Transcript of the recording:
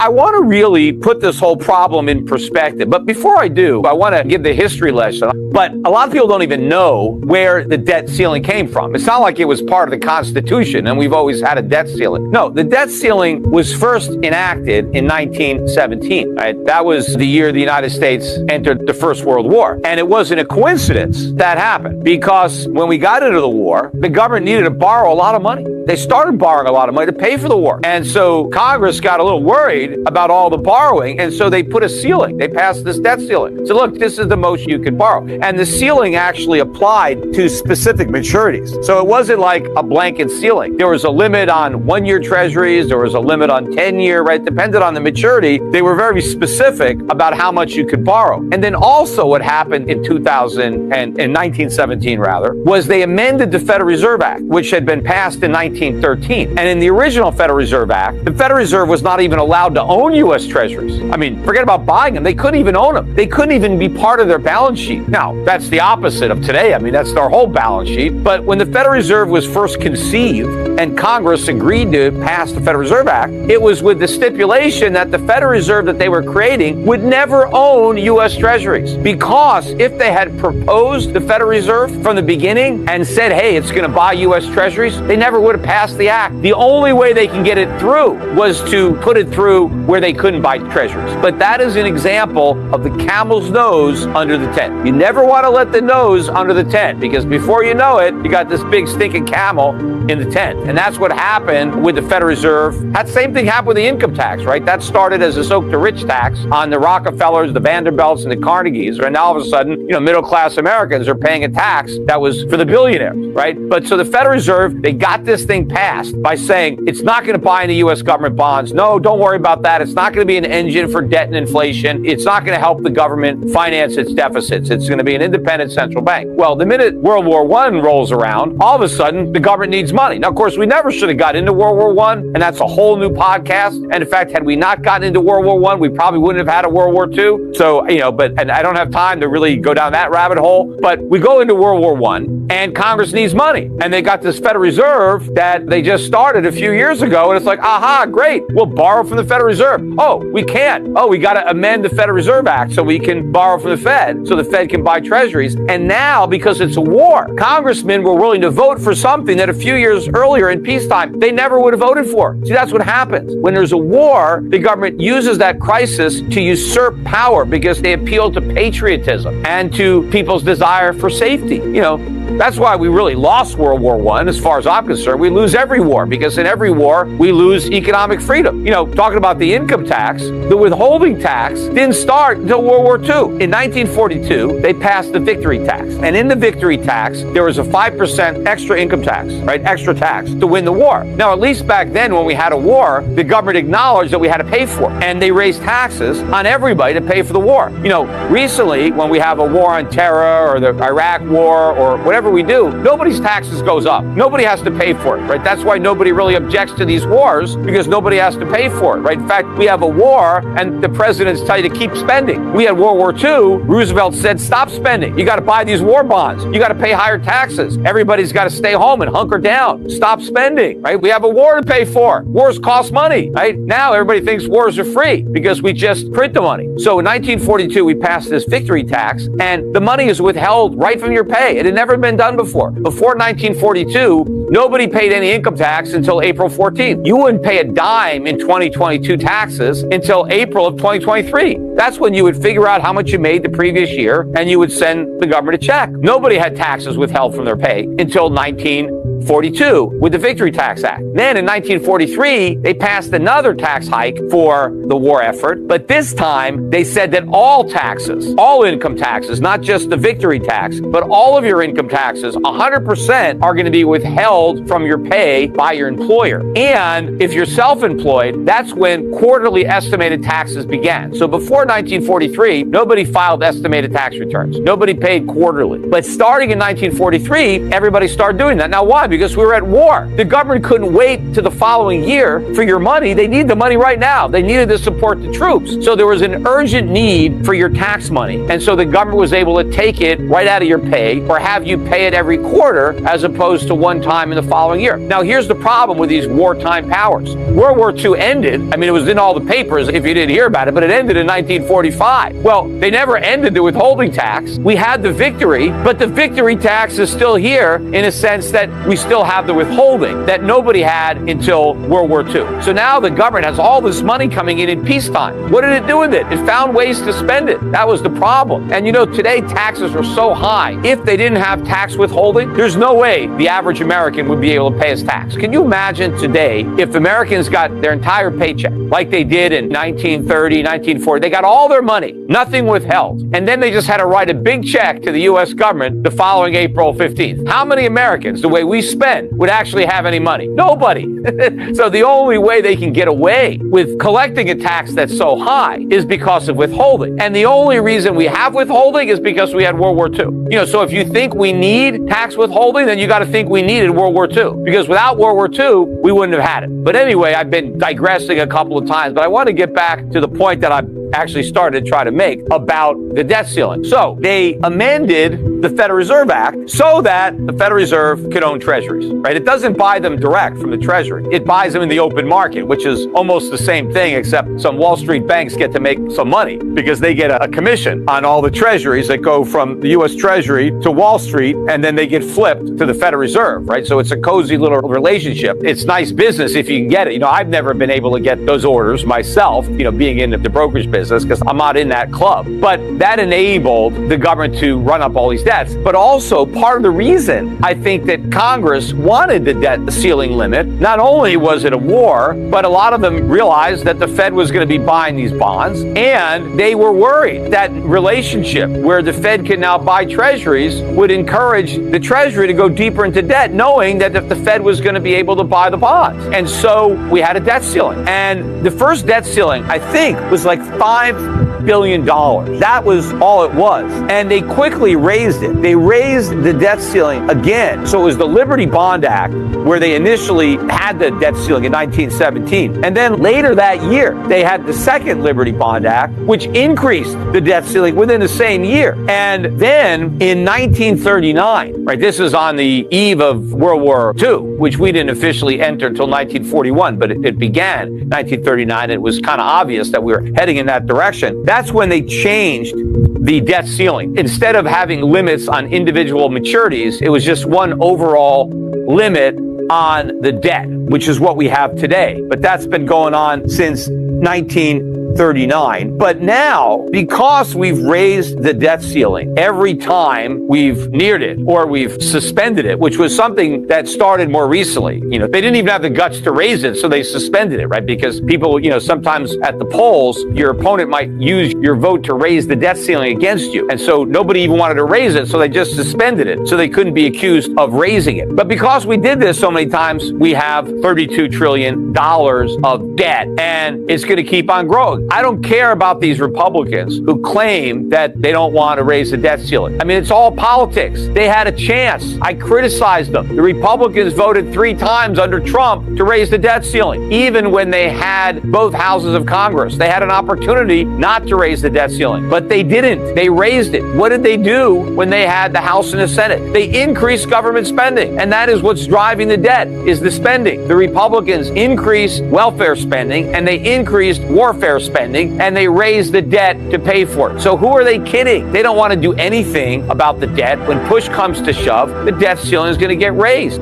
I want to really put this whole problem in perspective. But before I do, I want to give the history lesson. But a lot of people don't even know where the debt ceiling came from. It's not like it was part of the Constitution and we've always had a debt ceiling. No, the debt ceiling was first enacted in 1917. Right? That was the year the United States entered the First World War. And it wasn't a coincidence that happened, because when we got into the war, the government needed to borrow a lot of money. They started borrowing a lot of money to pay for the war. And so Congress got a little worried about all the borrowing, and so they put a ceiling. They passed this debt ceiling. So look, this is the most you can borrow. And the ceiling actually applied to specific maturities. So it wasn't like a blanket ceiling. There was a limit on 1-year treasuries. There was a limit on 10-year, right? Depended on the maturity. They were very specific about how much you could borrow. And then also what happened in 1917 was they amended the Federal Reserve Act, which had been passed in 1913. And in the original Federal Reserve Act, the Federal Reserve was not even allowed to own U.S. treasuries. I mean, forget about buying them. They couldn't even own them. They couldn't even be part of their balance sheet. Now, that's the opposite of today. I mean, that's their whole balance sheet. But when the Federal Reserve was first conceived and Congress agreed to pass the Federal Reserve Act, it was with the stipulation that the Federal Reserve that they were creating would never own U.S. treasuries. Because if they had proposed the Federal Reserve from the beginning and said, hey, it's going to buy U.S. treasuries, they never would have passed the act. The only way they can get it through was to put it through where they couldn't buy treasuries. But that is an example of the camel's nose under the tent. You never want to let the nose under the tent, because before you know it, you got this big stinking camel in the tent. And that's what happened with the Federal Reserve. That same thing happened with the income tax, right? That started as a soak to rich tax on the Rockefellers, the Vanderbilts, and the Carnegies. And now all of a sudden, middle-class Americans are paying a tax that was for the billionaires, right? But so the Federal Reserve, they got this thing passed by saying it's not going to buy any U.S. government bonds. No, don't worry about that. It's not going to be an engine for debt and inflation. It's not going to help the government finance its deficits. It's going to be an independent central bank. Well, the minute World War I rolls around, all of a sudden, the government needs money. Now, of course, we never should have got into World War I, and that's a whole new podcast. And in fact, had we not gotten into World War I, we probably wouldn't have had a World War II. So, and I don't have time to really go down that rabbit hole, but we go into World War I, and Congress needs money. And they got this Federal Reserve that they just started a few years ago, and it's like, aha, great, we'll borrow from the Federal Reserve. Oh, we can't. Oh, we got to amend the Federal Reserve Act so we can borrow from the Fed, so the Fed can buy treasuries. And now, because it's a war, congressmen were willing to vote for something that a few years earlier in peacetime, they never would have voted for. See, that's what happens. When there's a war, the government uses that crisis to usurp power because they appeal to patriotism and to people's desire for safety. That's why we really lost World War I, as far as I'm concerned. We lose every war, because in every war, we lose economic freedom. Talking about the income tax, the withholding tax didn't start until World War II. In 1942, they passed the victory tax. And in the victory tax, there was a 5% extra income tax, right? Extra tax to win the war. Now, at least back then, when we had a war, the government acknowledged that we had to pay for it. And they raised taxes on everybody to pay for the war. Recently, when we have a war on terror or the Iraq war or whatever we do, nobody's taxes goes up. Nobody has to pay for it, right? That's why nobody really objects to these wars, because nobody has to pay for it, right? In fact, we have a war and the presidents tell you to keep spending. We had World War II. Roosevelt said, stop spending. You got to buy these war bonds. You got to pay higher taxes. Everybody's got to stay home and hunker down. Stop spending, right? We have a war to pay for. Wars cost money, right? Now everybody thinks wars are free because we just print the money. So in 1942, we passed this victory tax, and the money is withheld right from your pay. It had never been done before. Before 1942, nobody paid any income tax until April 14th. You wouldn't pay a dime in 2022 taxes until April of 2023. That's when you would figure out how much you made the previous year, and you would send the government a check. Nobody had taxes withheld from their pay until 1942 with the Victory Tax Act. Then in 1943, they passed another tax hike for the war effort, but this time they said that all taxes, all income taxes, not just the victory tax, but all of your income taxes, 100% are going to be withheld from your pay by your employer. And if you're self-employed, that's when quarterly estimated taxes began. So before 1943, nobody filed estimated tax returns. Nobody paid quarterly. But starting in 1943, everybody started doing that. Now, why? because we were at war. The government couldn't wait to the following year for your money. They need the money right now. They needed to support the troops. So there was an urgent need for your tax money. And so the government was able to take it right out of your pay or have you pay it every quarter as opposed to one time in the following year. Now, here's the problem with these wartime powers. World War II ended. I mean, it was in all the papers if you didn't hear about it, but it ended in 1945. Well, they never ended the withholding tax. We had the victory, but the victory tax is still here in a sense that we still have the withholding that nobody had until World War II. So now the government has all this money coming in peacetime. What did it do with it? It found ways to spend it. That was the problem. And you know, today taxes are so high. If they didn't have tax withholding, there's no way the average American would be able to pay his tax. Can you imagine today if Americans got their entire paycheck like they did in 1930, 1940? They got all their money, nothing withheld. And then they just had to write a big check to the U.S. government the following April 15th. How many Americans, the way we spend, would actually have any money? Nobody. So the only way they can get away with collecting a tax that's so high is because of withholding. And the only reason we have withholding is because we had World War II. You know, so if you think we need tax withholding, then you got to think we needed World War II. Because without World War II, we wouldn't have had it. But anyway, I've been digressing a couple of times, but I want to get back to the point that I've actually started to try to make about the debt ceiling. So they amended the Federal Reserve Act so that the Federal Reserve could own treasuries, right? It doesn't buy them direct from the Treasury. It buys them in the open market, which is almost the same thing, except some Wall Street banks get to make some money because they get a commission on all the treasuries that go from the U.S. Treasury to Wall Street, and then they get flipped to the Federal Reserve, right? So it's a cozy little relationship. It's nice business if you can get it. You know, I've never been able to get those orders myself, you know, being in the brokerage business because I'm not in that club. But that enabled the government to run up all these debts. But also part of the reason I think that Congress wanted the debt ceiling limit, not only was it a war, but a lot of them realized that the Fed was going to be buying these bonds, and they were worried that relationship where the Fed can now buy treasuries would encourage the Treasury to go deeper into debt, knowing that if the Fed was going to be able to buy the bonds. And so we had a debt ceiling. And the first debt ceiling, I think, was like $5 billion. That was all it was. And they quickly raised it. They raised the debt ceiling again. So it was the Liberty Bond Act where they initially had the debt ceiling in 1917. And then later that year, they had the second Liberty Bond Act, which increased the debt ceiling within the same year. And then in 1939, right, this is on the eve of World War II, which we didn't officially enter until 1941, but it began in 1939. It was kind of obvious that we were heading in that direction. That's when they changed the debt ceiling. Instead of having limits on individual maturities, it was just one overall limit on the debt, which is what we have today. But that's been going on since 1939. But now, because we've raised the debt ceiling every time we've neared it or we've suspended it, which was something that started more recently. You know, they didn't even have the guts to raise it, so they suspended it, right? Because people, you know, sometimes at the polls, your opponent might use your vote to raise the debt ceiling against you. And so nobody even wanted to raise it, so they just suspended it, so they couldn't be accused of raising it. But because we did this so many times, we have $32 trillion of debt, and it's going to keep on growing. I don't care about these Republicans who claim that they don't want to raise the debt ceiling. I mean, it's all politics. They had a chance. I criticized them. The Republicans voted 3 times under Trump to raise the debt ceiling, even when they had both houses of Congress. They had an opportunity not to raise the debt ceiling, but they didn't. They raised it. What did they do when they had the House and the Senate? They increased government spending, and that is what's driving the debt, is the spending. The Republicans increased welfare spending, and they increased warfare spending, and they raised the debt to pay for it. So who are they kidding? They don't want to do anything about the debt. When push comes to shove, the debt ceiling is going to get raised.